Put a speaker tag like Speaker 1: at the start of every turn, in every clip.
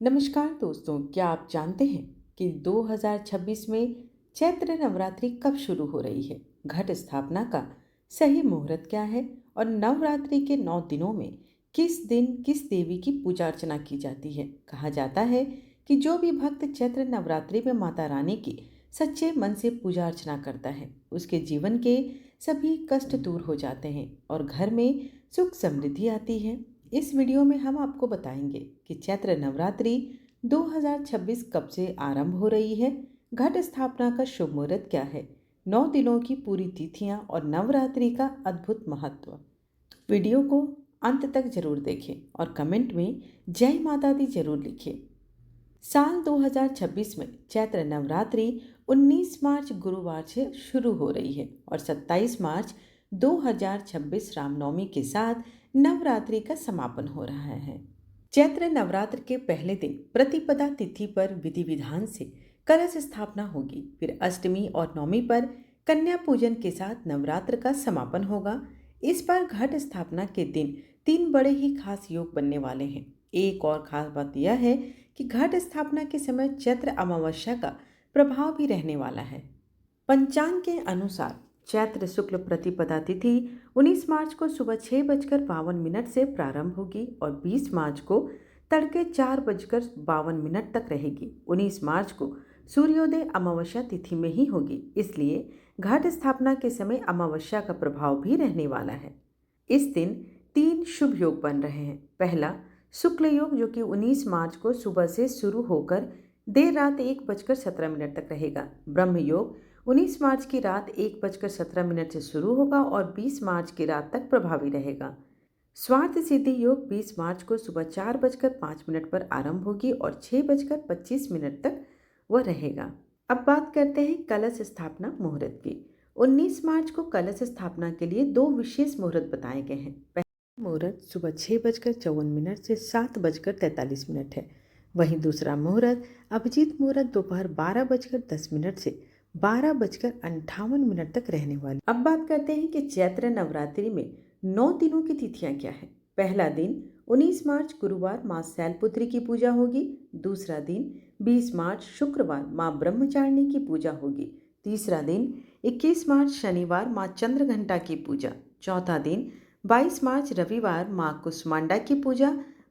Speaker 1: नमस्कार दोस्तों, क्या आप जानते हैं कि 2026 में चैत्र नवरात्रि कब शुरू हो रही है? घट स्थापना का सही मुहूर्त क्या है? और नवरात्रि के 9 दिनों में किस दिन किस देवी की पूजा अर्चना की जाती है? कहा जाता है कि जो भी भक्त चैत्र नवरात्रि में माता रानी की सच्चे मन से पूजा अर्चना करता है, उसके जीवन के सभी कष्ट दूर हो जाते हैं और घर में सुख समृद्धि आती है। इस वीडियो में हम आपको बताएंगे कि चैत्र नवरात्रि 2026 कब से आरंभ हो रही है, घट स्थापना का शुभ मुहूर्त क्या है, 9 दिनों की पूरी तिथियां और नवरात्रि का अद्भुत महत्व। वीडियो को अंत तक जरूर देखें और कमेंट में जय माता दी जरूर लिखें। साल 2026 में चैत्र नवरात्रि 19 मार्च गुरुवार से शुरू हो रही है और 27 मार्च 2026 रामनवमी के साथ नवरात्रि का समापन हो रहा है। चैत्र नवरात्र के पहले दिन प्रतिपदा तिथि पर विधि विधान से कलश स्थापना होगी। फिर अष्टमी और नवमी पर कन्या पूजन के साथ नवरात्र का समापन होगा। इस बार घट स्थापना के दिन 3 बड़े ही खास योग बनने वाले हैं। एक और खास बात यह है कि घट स्थापना के समय चैत्र अमावस्या का प्रभाव भी रहने वाला है। पंचांग के अनुसार चैत्र शुक्ल प्रतिपदा तिथि 19 मार्च को सुबह 6:52 से प्रारंभ होगी और 20 मार्च को तड़के 4:52 तक रहेगी। 19 मार्च को सूर्योदय अमावस्या तिथि में ही होगी, इसलिए घट स्थापना के समय अमावस्या का प्रभाव भी रहने वाला है। इस दिन 3 शुभ योग बन रहे हैं। पहला शुक्ल योग, जो कि 19 मार्च को सुबह से शुरू होकर देर रात 1:17 तक रहेगा। ब्रह्म योग 19 मार्च की रात 1:17 से शुरू होगा और 20 मार्च की रात तक प्रभावी रहेगा। स्वार्थ सिद्धि योग 20 मार्च को सुबह 4:05 पर आरंभ होगी और 6:25 तक वह रहेगा। अब बात करते हैं कलश स्थापना मुहूर्त की। 19 मार्च को कलश स्थापना के लिए 2 विशेष मुहूर्त बताए गए हैं। पहला मुहूर्त सुबह 6:54 से 7:43 है। वहीं दूसरा मुहूर्त अभिजीत मुहूर्त दोपहर 12:10 से 12:58 तक रहने वाली। अब बात करते हैं कि चैत्र नवरात्रि में 9 दिनों की तिथियां क्या है। पहला दिन 19 मार्च गुरुवार माँ शैलपुत्री की पूजा होगी। दूसरा दिन 20 मार्च शुक्रवार माँ ब्रह्मचारिणी की पूजा होगी। तीसरा दिन 21 मार्च शनिवार माँ चंद्रघंटा की पूजा। चौथा दिन 22 मार्च रविवार माँ कुष्मांडा की पूजा।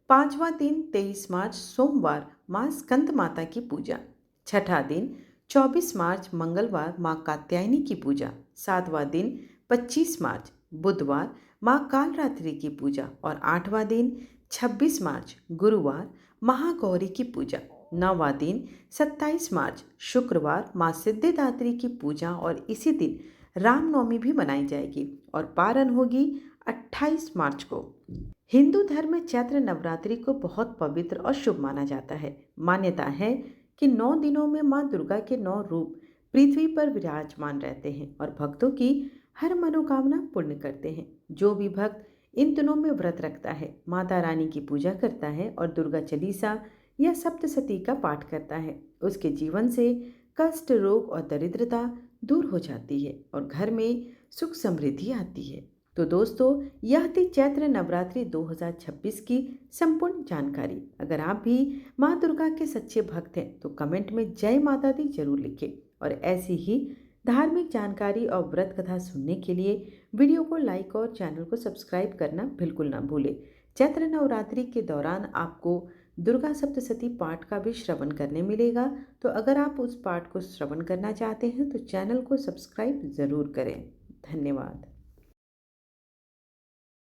Speaker 1: पांचवा दिन 23 मार्च सोमवार माँ स्कंद माता की पूजा। छठा दिन 24 मार्च मंगलवार माँ कात्यायनी की पूजा। सातवां दिन 25 मार्च बुधवार माँ कालरात्रि की पूजा और आठवां दिन 26 मार्च गुरुवार महागौरी की पूजा। नौवां दिन 27 मार्च शुक्रवार माँ सिद्धिदात्री की पूजा और इसी दिन रामनवमी भी मनाई जाएगी और पारण होगी 28 मार्च को। हिंदू धर्म में चैत्र नवरात्रि को बहुत पवित्र और शुभ माना जाता है। मान्यता है कि 9 दिनों में माँ दुर्गा के 9 रूप पृथ्वी पर विराजमान रहते हैं और भक्तों की हर मनोकामना पूर्ण करते हैं। जो भी भक्त इन दिनों में व्रत रखता है, माता रानी की पूजा करता है और दुर्गा चालीसा या सप्तशती का पाठ करता है, उसके जीवन से कष्ट, रोग और दरिद्रता दूर हो जाती है और घर में सुख समृद्धि आती है। तो दोस्तों, यह थी चैत्र नवरात्रि 2026 की संपूर्ण जानकारी। अगर आप भी माँ दुर्गा के सच्चे भक्त हैं तो कमेंट में जय माता दी जरूर लिखें और ऐसी ही धार्मिक जानकारी और व्रत कथा सुनने के लिए वीडियो को लाइक और चैनल को सब्सक्राइब करना बिल्कुल ना भूलें। चैत्र नवरात्रि के दौरान आपको दुर्गा सप्तशती पाठ का भी श्रवण करने मिलेगा, तो अगर आप उस पाठ को श्रवण करना चाहते हैं तो चैनल को सब्सक्राइब ज़रूर करें। धन्यवाद।